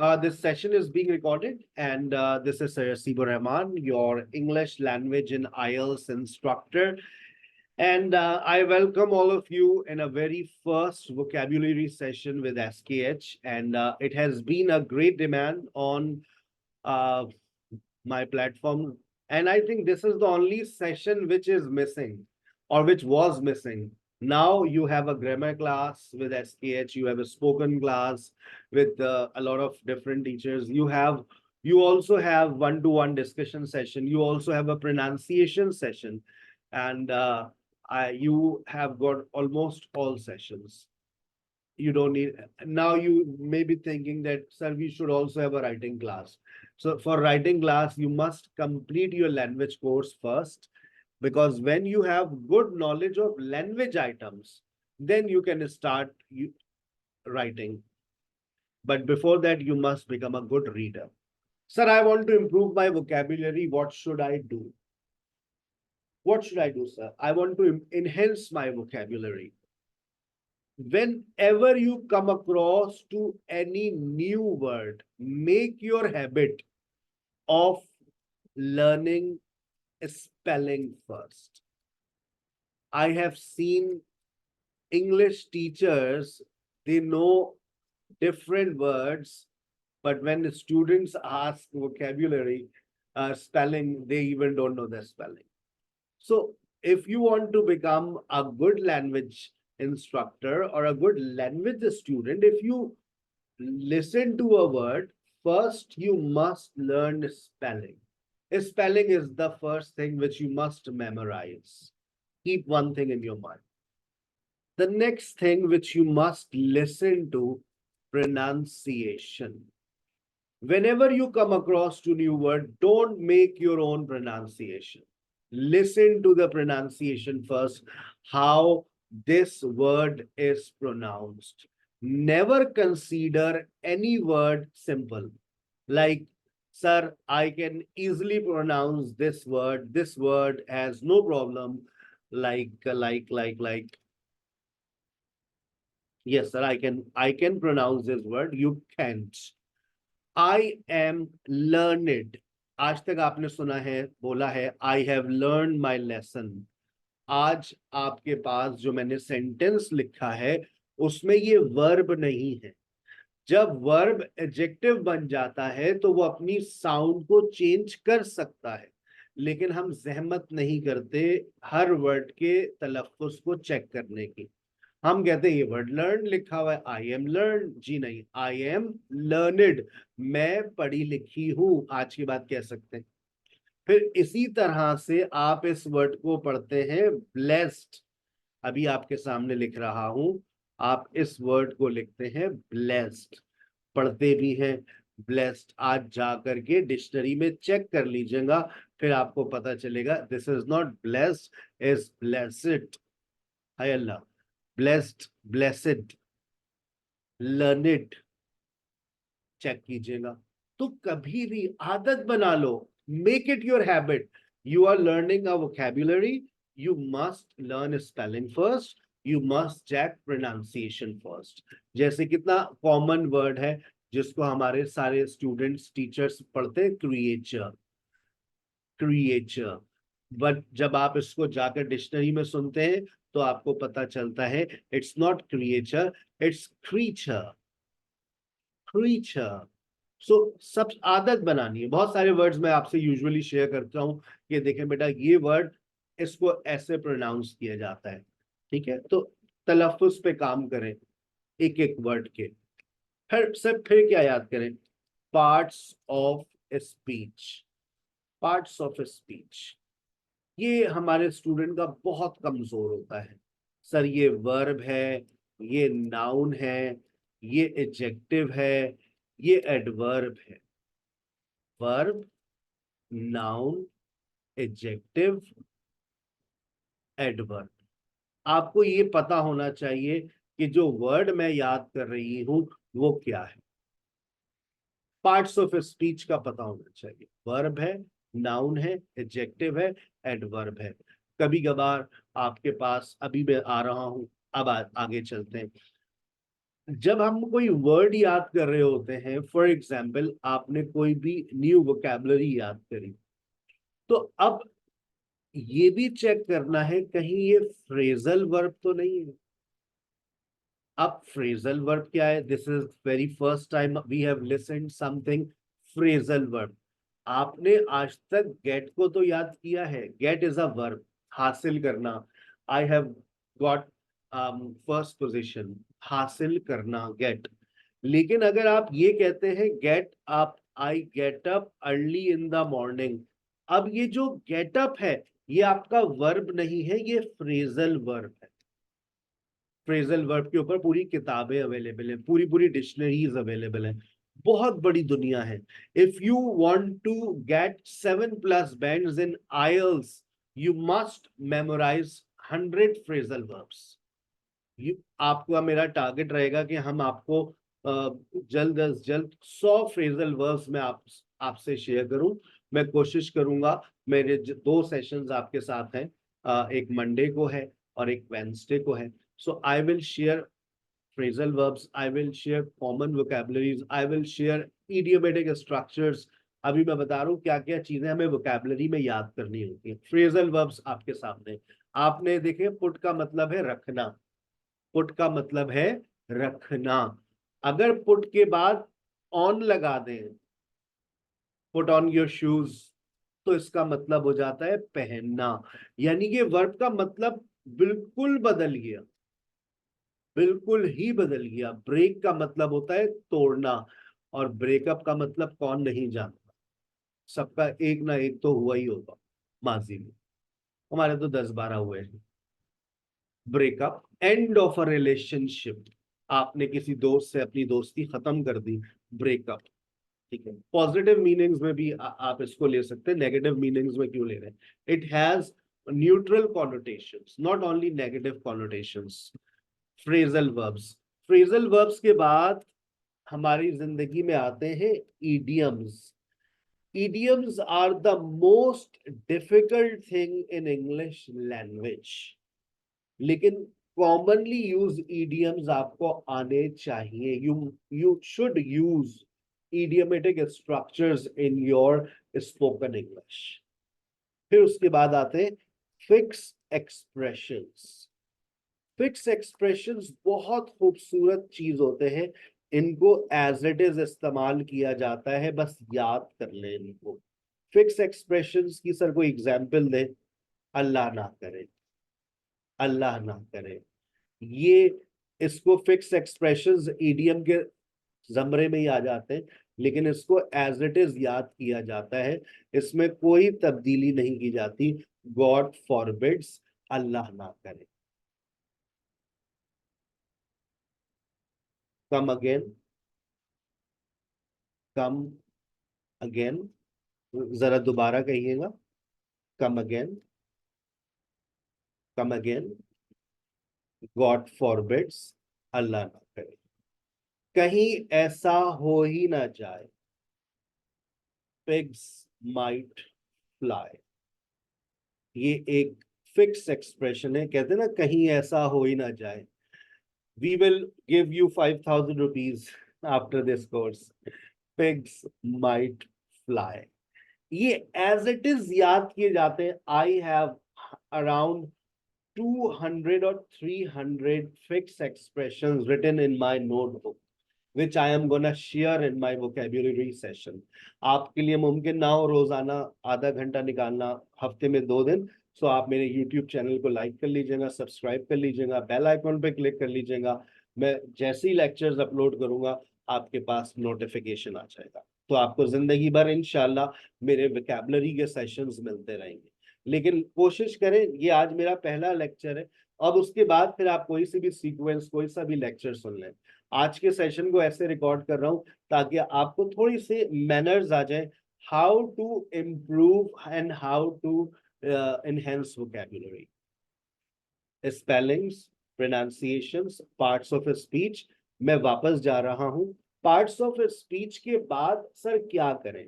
This session is being recorded, and this is Sibu Rahman, your English language and IELTS instructor. And I welcome all of you in a very first vocabulary session with SKH. And it has been a great demand on uh, my platform. And I think this is the only session which is missing or which was missing. Now you have a grammar class with SKH, you have a spoken class with a lot of different teachers. You also have one-to-one discussion session. You also have a pronunciation session, and you have got almost all sessions. You don't need. Now you may be thinking that, sir, we should also have a writing class. So for writing class, you must complete your language course first, because when you have good knowledge of language items, then you can start writing. But before that, you must become a good reader. Sir, I want to improve my vocabulary. What should I do? What should I do, sir? I want to enhance my vocabulary. Whenever you come across to any new word, make your habit of learning spelling first. I have seen English teachers, they know different words, but when the students ask vocabulary, spelling, they even don't know the spelling. So if you want to become a good language instructor or a good language student, if you listen to a word, first you must learn spelling. Spelling is the first thing which you must memorize. Keep one thing in your mind. The next thing which you must listen to, pronunciation. Whenever you come across to new word, don't make your own pronunciation. Listen to the pronunciation first, how this word is pronounced. Never consider any word simple. Like, sir, I can easily pronounce this word. This word has no problem. Like. Yes, sir, I can pronounce this word. You can't. I am learned. आज तक आपने सुना है, बोला है, I have learned my lesson. आज आपके पास जो मैंने सेंटेंस लिखा है, उसमें ये वर्ब नहीं है. जब वर्ब एडजेक्टिव बन जाता है तो वो अपनी साउंड को चेंज कर सकता है, लेकिन हम जहमत नहीं करते हर वर्ड के तलफ्फुज को चेक करने की. हम कहते हैं ये वर्ड लर्न लिखा हुआ है, आई एम लर्न. जी नहीं, आई एम लर्नड. मैं पढ़ी लिखी हूं, आज की बात कह सकते हैं. फिर इसी तरह से आप इस वर्ड को पढ़ते हैं ब्लेस्ड. अभी आपके सामने लिख रहा हूं, आप इस वर्ड को लिखते हैं ब्लेस्ड, पढ़ते भी हैं ब्लेस्ड. आज जा करके डिक्शनरी में चेक कर लीजिएगा, फिर आपको पता चलेगा this is not blessed, is blessed. हाय Allah. Blessed, blessed, learned, check कीजिएगा. तो कभी भी आदत बना लो, make it your habit. You are learning a vocabulary, you must learn spelling first, you must check pronunciation first. जैसे कितना कॉमन वर्ड है जिसको हमारे सारे स्टूडेंट्स टीचर्स पढ़ते हैं, क्रिएचर. क्रिएचर, बट जब आप इसको जाकर डिक्शनरी में सुनते हैं तो आपको पता चलता है it's not creature, it's creature. Creature. So सब आदत बनानी है. बहुत सारे वर्ड्स मैं आपसे यूजुअली शेयर करता हूं कि देखें बेटा, ये वर्ड इसको ऐसे प्रोनाउंस किया जाता है. ठीक है, तो तलफ्फुज पे काम करें एक एक वर्ड के. फिर क्या याद करें? Parts of speech. Parts of speech, ये हमारे स्टूडेंट का बहुत कमजोर होता है. सर ये वर्ब है, ये नाउन है, ये एडजेक्टिव है, ये एडवर्ब है. Verb, noun, adjective, adverb. आपको ये पता होना चाहिए कि जो वर्ड मैं याद कर रही हूं वो क्या है. पार्ट्स ऑफ स्पीच का पता होना चाहिए. वर्ब है, नाउन है, एडजेक्टिव है, एडवर्ब है. कभी कभार आपके पास, अभी मैं आ रहा हूं, अब आगे चलते हैं. जब हम कोई वर्ड याद कर रहे होते हैं, फॉर एग्जाम्पल आपने कोई भी न्यू वोकैबुलरी याद करी, तो अब ये भी चेक करना है कहीं ये फ्रेजल वर्ब तो नहीं है। अब फ्रेजल वर्ब क्या है? This is very first time we have listened something phrasal verb. आपने आज तक गेट को तो याद किया है, गेट इज अ वर्ब, हासिल करना। I have got first position, हासिल करना, गेट। लेकिन अगर आप ये कहते हैं get up, I get up early in the morning, अब ये जो गेट अप है ये आपका वर्ब नहीं है, ये फ्रेजल वर्ब है। फ्रेजल वर्ब के ऊपर पूरी किताबें अवेलेबल है, पूरी पूरी डिक्शनरीज अवेलेबल है, बहुत बड़ी दुनिया है। If you want to get 7+ bands in IELTS, you must memorise 100 phrasal verbs. आपका मेरा टारगेट रहेगा कि हम आपको जल्द अज जल्द 100 फ्रेजल वर्ब्स में आपसे शेयर करूं। मैं कोशिश करूंगा। मेरे 2 सेशंस आपके साथ हैं, एक मंडे को है और एक वेंसडे को है। So I will share phrasal verbs, I will share common vocabularies, I will share idiomatic structures। अभी मैं बता रहा हूँ क्या क्या चीजें हमें vocabulary में याद करनी होती है। phrasal verbs आपके सामने, आपने देखे पुट का मतलब है रखना, पुट का मतलब है रखना। अगर पुट के बाद ऑन लगा दें, पुट ऑन योर शूज, तो इसका मतलब हो जाता है पहनना। यानी कि वर्ब का मतलब बिल्कुल बदल गया, बिल्कुल ही बदल गया। ब्रेक का मतलब होता है तोड़ना, और ब्रेकअप का मतलब कौन नहीं जानता, सबका एक ना एक तो हुआ ही होगा माजी में। हमारे तो 10-12 हुए हैं। Breakup, end of a relationship, आपने किसी दोस्त से अपनी दोस्ती खत्म कर दी, ब्रेकअप। ठीक है, पॉजिटिव मीनिंग्स में भी आप इसको ले सकते हैं, नेगेटिव मीनिंग्स में क्यों ले रहे हैं? It has neutral connotations, not only negative connotations. Phrasal verbs, phrasal verbs के बाद हमारी जिंदगी में आते हैं idioms. Idioms are the most difficult thing in English language, लेकिन कॉमनली यूज ईडियम्स आपको आने चाहिए। You should use idiomatic structures in your spoken English। फिर उसके बाद आते हैं फिक्स एक्सप्रेशंस। फिक्स एक्सप्रेशंस बहुत खूबसूरत चीज होते हैं, इनको एज इट इज इस्तेमाल किया जाता है, बस याद कर लें इनको। फिक्स एक्सप्रेशंस की सर कोई एग्जांपल दे? अल्लाह ना करे, अल्लाह ना करे, ये इसको फिक्स एक्सप्रेशंस ईडीएम के जमरे में ही आ जाते हैं, लेकिन इसको एज इट इज याद किया जाता है, इसमें कोई तब्दीली नहीं की जाती। गॉड फॉरबिड्स, अल्लाह ना करे। कम अगेन, कम अगेन, जरा दोबारा कहिएगा। Come again, come again, God forbids, Allah ना करे। कहीं ऐसा हो ही ना जाए, पिग्स माइट फ्लाई। ये एक फिक्स एक्सप्रेशन है, कहते हैं ना कहीं ऐसा हो ही ना जाए। We will give you 5,000 rupees after this course, pigs might fly. ये एज इट इज याद किए जाते हैं। I have around 200 or 300 fixed expressions written in my notebook, which I am gonna share in my vocabulary session। आपके लिए मुमकिन ना हो रोजाना आधा घंटा निकालना, हफ्ते में 2 दिन, सो आप मेरे YouTube चैनल को लाइक कर लीजिएगा, सब्सक्राइब कर लीजिएगा, बेल आइकॉन पे क्लिक कर लीजिएगा। मैं जैसे ही लेक्चर्स अपलोड करूंगा आपके पास नोटिफिकेशन आ जाएगा, तो आपको जिंदगी भर इंशाल्लाह मेरे वोकैबुलरी के सेशंस मिलते रहेंगे। लेकिन कोशिश करें, ये आज मेरा पहला लेक्चर है, अब उसके बाद फिर आप कोई सी भी सीक्वेंस, कोई सा भी लेक्चर सुन लें। आज के सेशन को ऐसे रिकॉर्ड कर रहा हूं ताकि आपको थोड़ी सी मैनर्स आ जाए, how to improve and how to enhance vocabulary, spellings, pronunciations, parts of speech. मैं वापस जा रहा हूं। पार्ट्स ऑफ स्पीच के बाद सर क्या करें?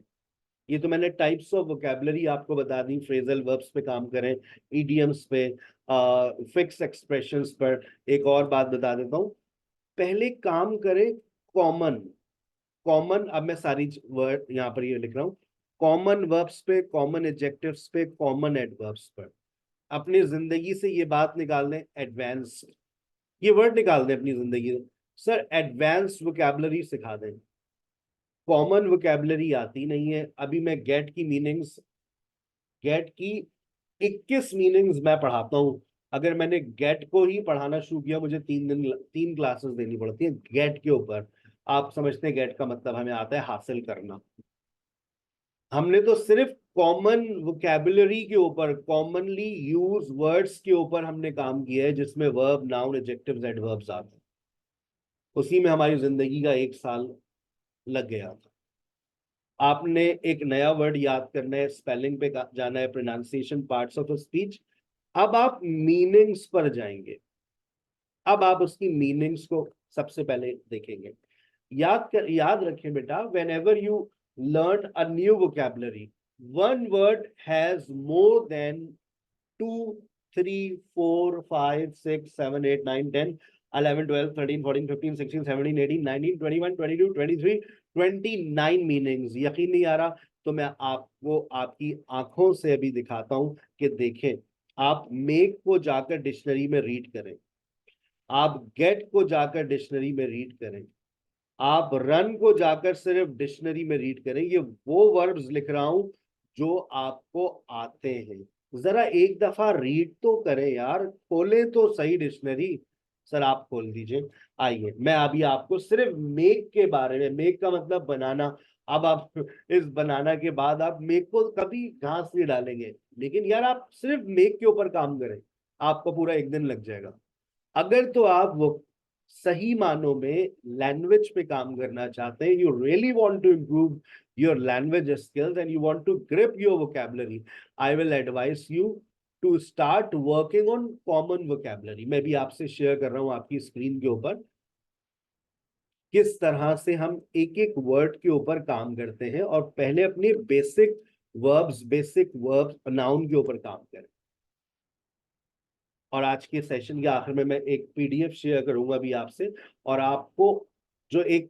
ये तो मैंने टाइप्स ऑफ वोकैबुलरी आपको बता दी, फ्रेजल वर्ब्स पे काम करें, इडियम्स पे, फिक्स एक्सप्रेशंस पर। एक और बात बता देता हूँ, पहले काम करें कॉमन। कॉमन, अब मैं सारी वर्ड यहाँ पर ये लिख रहा हूँ, कॉमन वर्ब्स पे, कॉमन एडजेक्टिव्स पे, कॉमन एडवर्ब्स पर। अपनी जिंदगी से ये बात निकाल दें, एडवांस, ये वर्ड निकाल दें अपनी जिंदगी से। सर एडवांस वोकैबुलरी सिखा दें, कॉमन वोकैबुलरी आती नहीं है। अभी मैं गेट की मीनिंग्स, गेट की 21 मीनिंग्स मैं पढ़ाता हूँ। अगर मैंने गेट को ही पढ़ाना शुरू किया, मुझे 3 क्लासेस देनी पड़ती है गेट के ऊपर। आप समझते हैं गेट का मतलब हमें आता है हासिल करना। हमने तो सिर्फ कॉमन वोकैबुलरी के ऊपर, कॉमनली यूज वर्ड्स के ऊपर हमने काम किया है, जिसमें वर्ब, नाउन, एडजेक्टिव्स, एडवर्ब्स आते हैं। उसी में हमारी जिंदगी का 1 साल लग गया था। आपने एक नया वर्ड याद करना है, स्पेलिंग पे जाना है, प्रोनाउंसिएशन, पार्ट्स ऑफ स्पीच। अब आप मीनिंग्स पर जाएंगे, अब आप उसकी मीनिंग्स को सबसे पहले देखेंगे। याद रखें बेटा, when ever you learn a new vocabulary, one word has more than 2, 3, 4, 5, 6, 7, 8, 9, 10, 11, 12, 13, 14, 15, 16, 17, 18, 19, 21, 22, 23, 29 meanings. यकीन नहीं आ रहा तो मैं आपको आपकी आंखों से अभी दिखाता हूं कि देखें। आप मेक को जाकर डिक्शनरी में रीड करें, आप गेट को जाकर डिक्शनरी में रीड करें, आप रन को जाकर सिर्फ डिक्शनरी में रीड करें। ये वो वर्ब्स लिख रहा हूं जो आपको आते हैं। जरा एक दफा रीड तो करें यार, खोले तो सही डिक्शनरी। सर आप खोल दीजिए। आइए मैं अभी आपको सिर्फ मेक के बारे में, मेक का मतलब बनाना। अब आप इस बनाना के बाद आप मेक को कभी घास नहीं डालेंगे, लेकिन यार आप सिर्फ मेक के ऊपर काम करें, आपको पूरा एक दिन लग जाएगा। अगर तो आप वो सही मानों में लैंग्वेज पे काम करना चाहते हैं, you really want to improve your language skills and you want to grip your vocabulary, I will advice you to start working on common vocabulary. मैं भी आपसे शेयर कर रहा हूं आपकी स्क्रीन के ऊपर किस तरह से हम एक एक वर्ड के ऊपर काम करते हैं, और पहले अपने बेसिक वर्ब्स नाउन के ऊपर काम करें। और आज के सेशन के आखिर में मैं एक पीडीएफ शेयर करूंगा भी आपसे। और आपको जो एक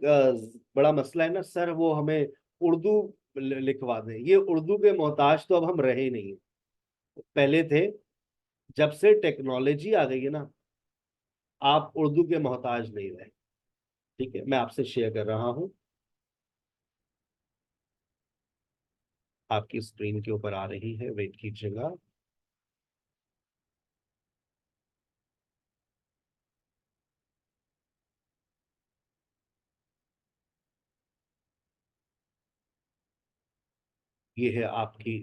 बड़ा मसला है ना सर, वो हमें उर्दू लिखवा दें, ये उर्दू के मोहताज तो अब हम रहे नहीं, पहले थे। जब से टेक्नोलॉजी आ गई है ना, आप उर्दू के मोहताज नहीं रहे। ठीक है, मैं आपसे शेयर कर रहा हूं, आपकी स्क्रीन के ऊपर आ रही है, वेट कीजिएगा। ये है आपकी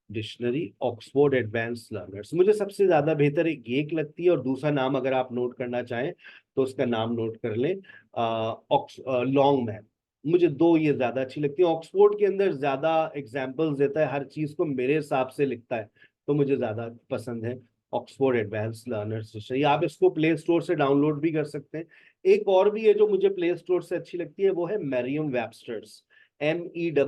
डिक्शनरी, ऑक्सफोर्ड एडवांस लर्नर्स। मुझे सबसे ज्यादा बेहतर एक ये लगती है, और दूसरा नाम अगर आप नोट करना चाहें तो उसका नाम नोट कर लें, लॉन्ग मैन। मुझे दो ये ज्यादा अच्छी लगती है। ऑक्सफोर्ड के अंदर ज्यादा एग्जाम्पल्स देता है, हर चीज को मेरे हिसाब से लिखता है, तो मुझे ज्यादा पसंद है ऑक्सफोर्ड एडवांस लर्नर्स डिक्शनरी। आप इसको प्ले स्टोर से डाउनलोड भी कर सकते हैं। एक और भी है जो मुझे प्ले स्टोर से अच्छी लगती है, वो है मैरियम वेबस्टर्स, MERRIAM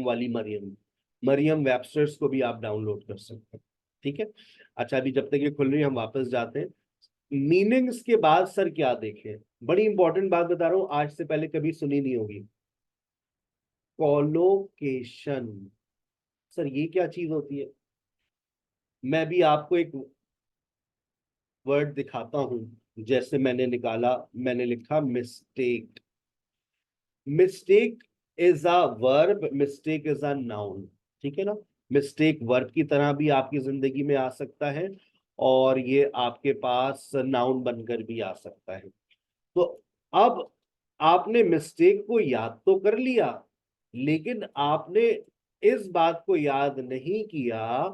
वाली मरियम, मरियम वेबस्टर्स को भी आप डाउनलोड कर सकते हैं। ठीक है, अच्छा अभी जब तक ये खुल रही है हम वापस जाते हैं। मीनिंग्स के बाद सर क्या देखें, बड़ी इंपॉर्टेंट बात बता रहा हूं, आज से पहले कभी सुनी नहीं होगी, कोलोकेशन। सर ये क्या चीज होती है? मैं भी आपको एक वर्ड दिखाता हूं, जैसे मैंने निकाला, मैंने लिखा mistake. Mistake is a verb, mistake is a noun. ठीक है ना, मिस्टेक वर्ब की तरह भी आपकी जिंदगी में आ सकता है, और ये आपके पास नाउन बनकर भी आ सकता है। तो अब आपने मिस्टेक को याद तो कर लिया, लेकिन आपने इस बात को याद नहीं किया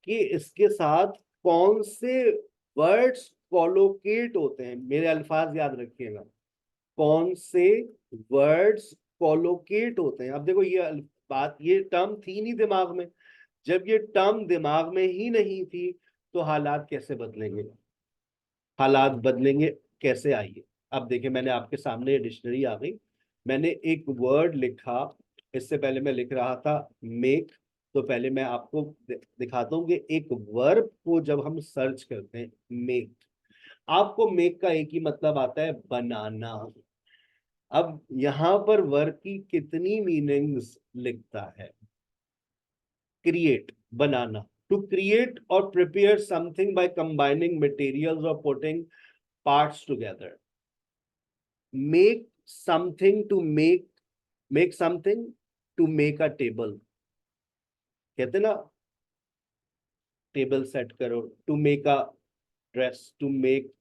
कि इसके साथ कौन से वर्ड्स कोलोकेट होते हैं। मेरे अल्फाज याद रखिएगा, कौन से वर्ड्स कोलोकेट होते हैं। अब देखो ये बात, ये टर्म थी नहीं दिमाग में। जब ये टर्म दिमाग में ही नहीं थी, तो हालात कैसे बदलेंगे? हालात बदलेंगे कैसे, आइए अब देखिए, मैंने आपके सामने ये डिक्शनरी आ गई। मैंने एक वर्ड लिखा, इससे पहले मैं लिख रहा था मेक। तो पहले मैं आपको दिखाता हूँ कि एक वर्ब को जब हम सर्च करते हैं, मेक, आपको मेक का एक ही मतलब आता है, बनाना। अब यहां पर वर्क की कितनी मीनिंग्स लिखता है? क्रिएट, बनाना, टू क्रिएट और prepare something by combining materials और putting parts together. Make something, to make something, to make a table, कहते ना टेबल सेट करो, to make a dress, to make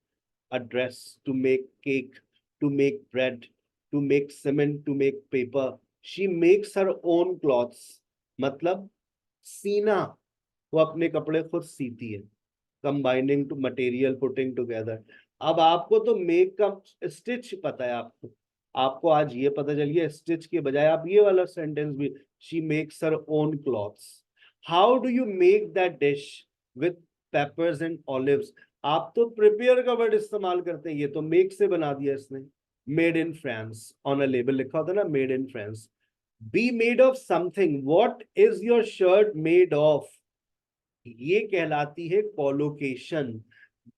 a dress, to make cake, to make bread, to make cement, to make paper. She makes her own clothes. मतलब सीना, वो अपने कपड़े खुद सीती है। Combining two material, putting together. अब आपको तो मेक का स्टिच पता है, आपको आपको आज ये पता चल गया, स्टिच के बजाय आप ये वाला सेंटेंस भी, she makes her own clothes. How do you make that dish with papers and olives? आप तो प्रिपेयर का वर्ड इस्तेमाल करते हैं, ये तो मेक से बना दिया इसने। Made in France, on a label लिखा होता है ना, made in France. Be made of something, what is your shirt made of? ये कहलाती है कॉलोकेशन,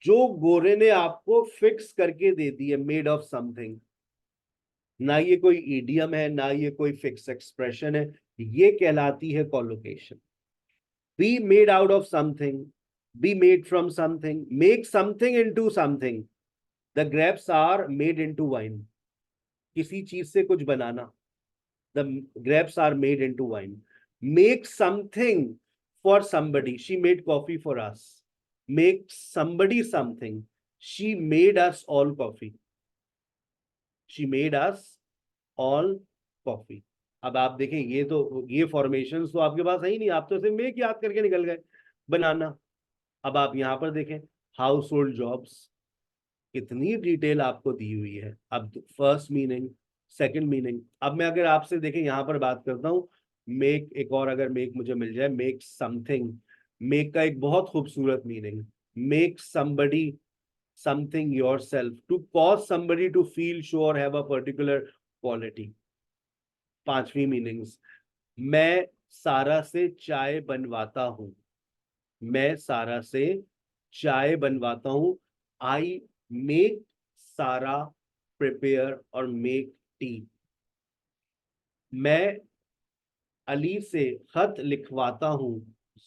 जो गोरे ने आपको फिक्स करके दे दी है, मेड ऑफ समथिंग। ना ये कोई ईडियम है, ना ये कोई फिक्स एक्सप्रेशन है, ये कहलाती है collocation. Be made out of something, be made from something, make something into something. The grapes are made into wine, किसी चीज से कुछ बनाना। The grapes are made into wine. Make something for somebody, she made coffee for us. Make somebody something, she made us all coffee, she made us all coffee। अब आप देखें, ये formation तो आपके पास है ही नहीं, आप तो सिर्फ मेक याद करके निकल गए, बनाना। अब आप यहां पर देखें, हाउस होल्ड जॉब्स, कितनी डिटेल आपको दी हुई है। अब फर्स्ट मीनिंग, सेकंड मीनिंग। अब मैं अगर आपसे देखें यहां पर बात करता हूं, मेक, एक और अगर मेक मुझे मिल जाए, मेक समथिंग। मेक का एक बहुत खूबसूरत meaning, make somebody something yourself, to cause somebody to feel, show or have a particular quality। पांचवी मीनिंग्स, मैं सारा से चाय बनवाता हूं, मैं सारा से चाय बनवाता हूं। आई मेक सारा प्रिपेयर और मेक टी। मैं अली से खत लिखवाता हूं,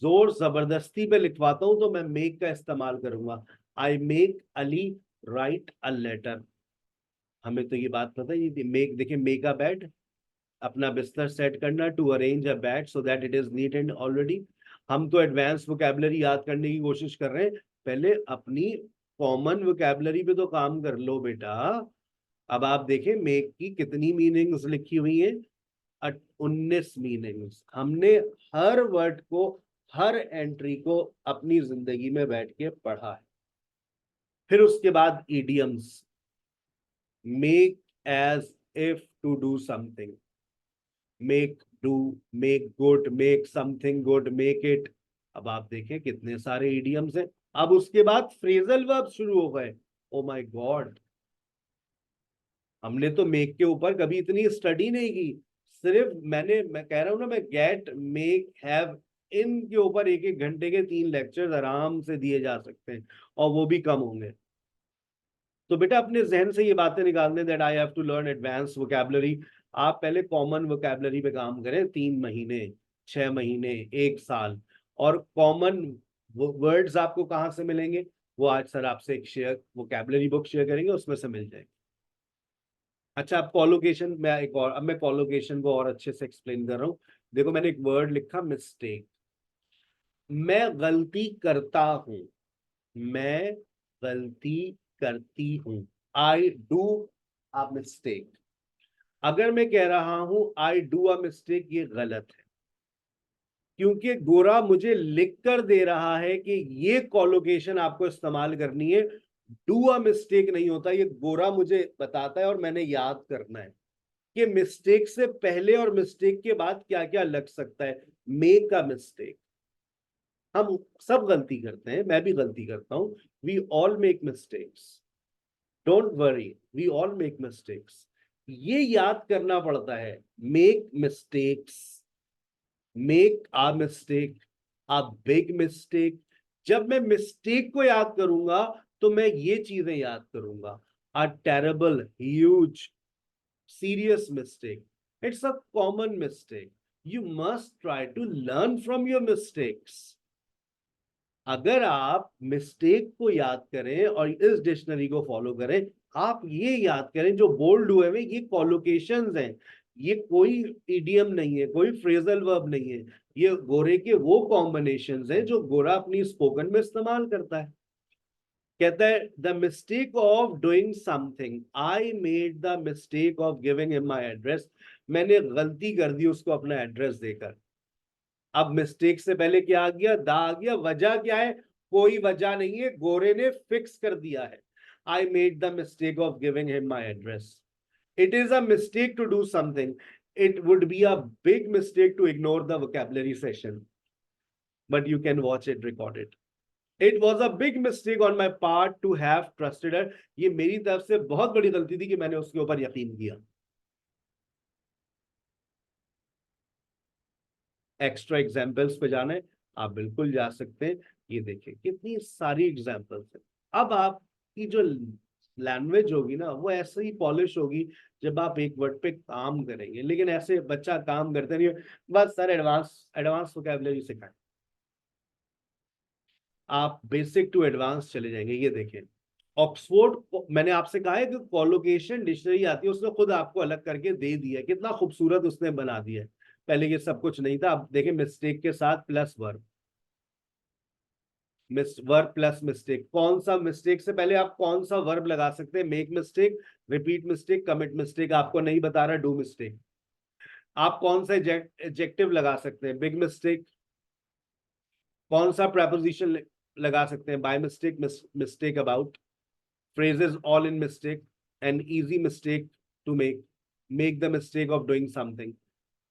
जोर जबरदस्ती पे लिखवाता हूं तो मैं मेक का इस्तेमाल करूंगा। I make Ali write a letter. हमें तो ये बात पता ही थी। मेक, देखिए, मेक अ बेड, अपना बिस्तर सेट करना, to arrange a bed so that it is neat and already. हम तो एडवांस वोकैबुलरी याद करने की कोशिश कर रहे हैं, पहले अपनी कॉमन वोकैबुलरी पे तो काम कर लो बेटा। अब आप देखें मेक की कितनी मीनिंग्स लिखी हुई है, 19 मीनिंग्स। हमने हर वर्ड को, हर एंट्री को अपनी जिंदगी में बैठ के पढ़ा है। फिर उसके बाद idioms, make as if to do something, make do, make good, make something good, make it. अब आप देखें कितने सारे इडियम्स हैं। अब उसके बाद फ्रेजल वर्ब शुरू हो गए। ओ माय गॉड, हमने तो मेक के ऊपर कभी इतनी स्टडी नहीं की। सिर्फ मैं कह रहा हूं ना, मैं गेट, मेक, हैव, इन के ऊपर एक एक घंटे के 3 लेक्चर्स आराम से दिए जा सकते हैं, और वो भी कम होंगे। तो बेटा अपने जहन से ये बातें निकाल दें, that I have to learn advance vocabulary. आप पहले कॉमन वोकैबुलरी पे काम करें, 3 महीने, 6 महीने, 1 साल। और कॉमन वर्ड्स आपको कहाँ से मिलेंगे? वो आज सर आपसे एक शेयर वोकैबुलरी बुक शेयर करेंगे, उसमें से मिल जाएंगे। अच्छा, अब कॉलोकेशन, मैं कॉलोकेशन को और अच्छे से एक्सप्लेन कर रहा हूँ। देखो, मैंने एक वर्ड लिखा, मिस्टेक। मैं गलती करता हूं, मैं गलती करती हूं, आई डू अ मिस्टेक। अगर मैं कह रहा हूं आई डू अ मिस्टेक, ये गलत है, क्योंकि गोरा मुझे लिख कर दे रहा है कि ये कॉलोकेशन आपको इस्तेमाल करनी है। डू अ मिस्टेक नहीं होता, ये गोरा मुझे बताता है और मैंने याद करना है कि मिस्टेक से पहले और मिस्टेक के बाद क्या क्या लग सकता है। मेक अ मिस्टेक, हम सब गलती करते हैं, मैं भी गलती करता हूं। We all make mistakes, don't worry, we all make mistakes. ये याद करना पड़ता है, make mistakes, make a mistake, a big mistake. जब मैं मिस्टेक को याद करूंगा तो मैं ये चीजें याद करूंगा। A terrible, huge, serious mistake. It's a common mistake. You must try to learn from your mistakes. अगर आप मिस्टेक को याद करें और इस डिक्शनरी को फॉलो करें, आप ये याद करें जो बोल्ड हुए हैं ये कॉलोकेशंस हैं, ये कोई इडियम नहीं है, कोई फ्रेजल वर्ब नहीं है, ये गोरे के वो कॉम्बिनेशंस हैं जो गोरा अपनी स्पोकन में इस्तेमाल करता है। कहता है the mistake of doing something, I made the mistake of giving him my address, मैंने गलती कर दी उसको अपना एड्रेस देकर। अब मिस्टेक से पहले क्या आ गया, दा आ गया। वजह क्या है, कोई वजह नहीं है, गोरे ने फिक्स कर दिया है। I made the mistake of giving him my address. It is a mistake to do something, it would be a big mistake to ignore the vocabulary session, but you can watch it recorded. It was a big mistake on my part to have trusted her. ये मेरी तरफ से बहुत बड़ी गलती थी कि मैंने उसके ऊपर यकीन किया। एक्स्ट्रा एग्जाम्पल्स पे जाने आप बिल्कुल जा सकते हैं। ये देखिए कितनी सारी एग्जाम्पल्स है। अब आपकी जो लैंग्वेज होगी ना वो ऐसे ही पॉलिश होगी जब आप एक वर्ड पे काम करेंगे, लेकिन ऐसे बच्चा काम करते नहीं है, बस सर एडवांस एडवांस वोकैबुलरी सिखाएं, आप बेसिक टू एडवांस चले जाएंगे। ये देखें ऑक्सफोर्ड, मैंने आपसे कहा है कि कॉलोकेशन डिक्शनरी आती है, उसने खुद आपको अलग करके दे दिया, कितना खूबसूरत उसने बना दिया है। पहले ये सब कुछ नहीं था। अब देखें मिस्टेक के साथ plus verb, verb plus mistake, कौन सा मिस्टेक से पहले आप कौन सा वर्ब लगा सकते हैं, make mistake, repeat mistake, commit mistake, आपको नहीं बता रहा डू मिस्टेक। आप कौन सा एडजेक्टिव लगा सकते हैं, बिग मिस्टेक, कौन सा प्रेपोजिशन लगा सकते हैं, by mistake, mistake about, phrases all in mistake, an easy mistake to make the mistake of doing something।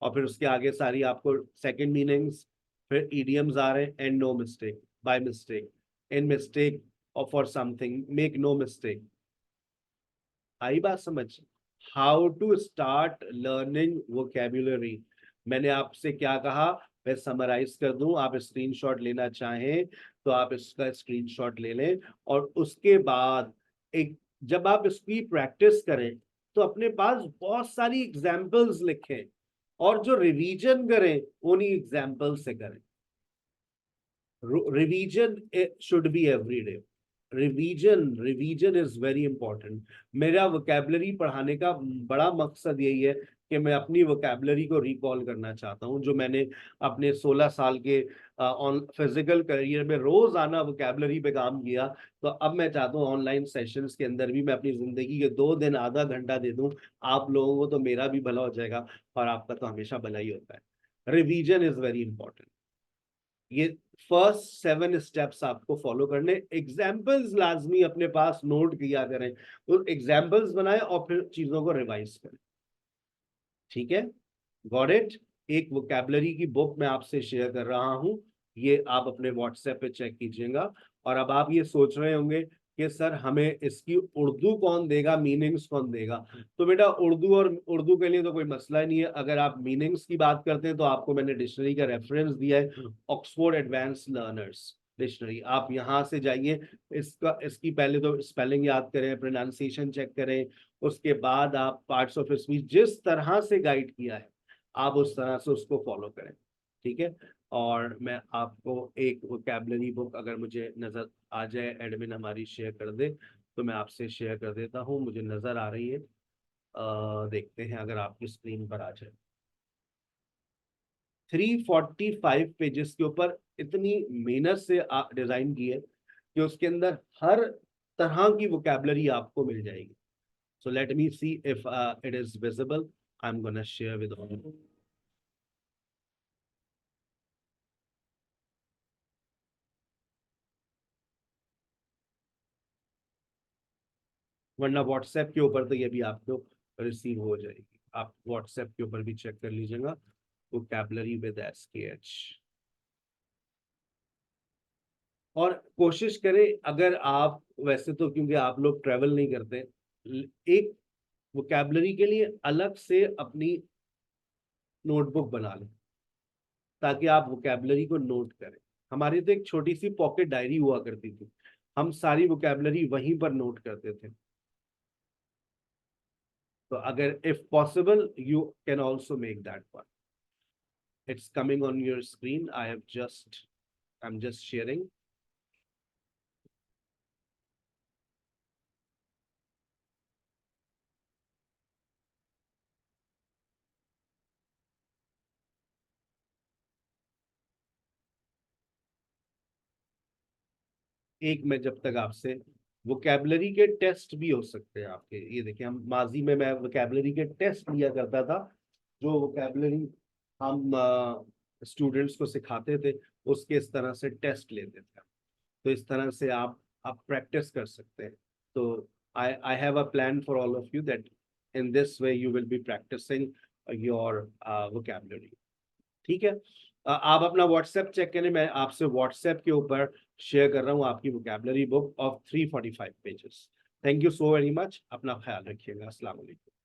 और फिर उसके आगे सारी आपको सेकंड मीनिंग्स, फिर idioms आ रहे हैं, and no mistake, by mistake, in mistake or for something, make no mistake। आई बात समझ। How to start learning vocabulary, मैंने आपसे क्या कहा, मैं समराइज कर दूं, आप स्क्रीनशॉट लेना चाहें तो आप इसका स्क्रीनशॉट ले लें, और उसके बाद एक जब आप इसकी प्रैक्टिस करें तो अपने पास बहुत सारी एग्जाम्पल्स लिखें, और जो रिवीजन करें उन्हीं एग्जाम्पल से करें। Revision should be every day. Revision is very important. मेरा वोकैबुलरी पढ़ाने का बड़ा मकसद यही है कि मैं अपनी वोकैबुलरी को रिकॉल करना चाहता हूं, जो मैंने अपने 16 साल के ऑन फिजिकल करियर में रोज आना वोकैबुलरी पे काम किया। तो अब मैं चाहता हूँ ऑनलाइन सेशंस के अंदर भी मैं अपनी जिंदगी के 2 दिन आधा घंटा दे दूं आप लोगों को, तो मेरा भी भला हो जाएगा और आपका तो हमेशा भला ही होता है। Revision is very important. ये फर्स्ट 7 स्टेप्स आपको फॉलो करने, एग्जाम्पल्स लाजमी अपने पास नोट किया करें, तो एग्जाम्पल्स बनाएं और फिर चीजों को रिवाइज करें। ठीक है, गॉट इट। एक वोकैबुलरी की बुक मैं आपसे शेयर कर रहा हूं, ये आप अपने व्हाट्सएप पे चेक कीजिएगा। और अब आप ये सोच रहे होंगे कि सर हमें इसकी उर्दू कौन देगा, मीनिंग्स कौन देगा। तो बेटा उर्दू और उर्दू के लिए तो कोई मसला नहीं है। अगर आप मीनिंग्स की बात करते हैं तो आपको मैंने डिक्शनरी का रेफरेंस दिया है, ऑक्सफोर्ड एडवांस लर्नर्स डिक्शनरी। आप यहाँ से जाइए, इसका इसकी पहले तो स्पेलिंग याद करें, प्रोनाउंसिएशन चेक करें, उसके बाद आप पार्ट्स ऑफ स्पीच जिस तरह से गाइड किया है आप उस तरह से उसको फॉलो करें। ठीक है, और मैं आपको एक वोकैबुलरी बुक अगर मुझे नजर आ जाए, एडमिन हमारी शेयर कर दे तो मैं आपसे शेयर कर देता हूँ। मुझे नजर आ रही है, देखते हैं अगर आपकी स्क्रीन पर आ जाए। 345 पेजेस के ऊपर इतनी मेहनत से डिजाइन की है कि उसके अंदर हर तरह की वोकैबुलरी आपको मिल जाएगी। So let me see if it is visible. I'm gonna share with all. वरना व्हाट्सएप के ऊपर तो ये भी आपको रिसीव हो जाएगी, आप व्हाट्सएप के ऊपर भी चेक कर लीजिएगा, वोकैबुलरी विद SKH। और कोशिश करें, अगर आप वैसे तो क्योंकि आप लोग ट्रेवल नहीं करते, एक वोकैबुलरी के लिए अलग से अपनी नोटबुक बना लें ताकि आप वोकैबुलरी को नोट करें। हमारी तो एक छोटी सी पॉकेट डायरी हुआ करती थी, हम सारी वोकैबुलरी वहीं पर नोट करते थे। तो अगर if possible you can also make that one. It's coming on your screen, I am just sharing. एक में जब तक आपसे वोकैबुलरी के टेस्ट भी हो सकते हैं आपके, ये देखिए हम माजी में मैं वोकैबुलरी के टेस्ट लिया करता था, जो वोकैबुलरी हम स्टूडेंट्स को सिखाते थे उसके इस तरह से टेस्ट लेते थे। तो इस तरह से आप प्रैक्टिस कर सकते हैं। तो I have a plan for all of you that in this way you will be practising your vocabulary. ठीक है। आप अपना व्हाट्सएप चेक करें, मैं आपसे व्हाट्सएप के ऊपर शेयर कर रहा हूँ आपकी vocabulary book of 345 pages. Thank you so very much, अपना ख्याल रखिएगा। अस्सलाम वालेकुम।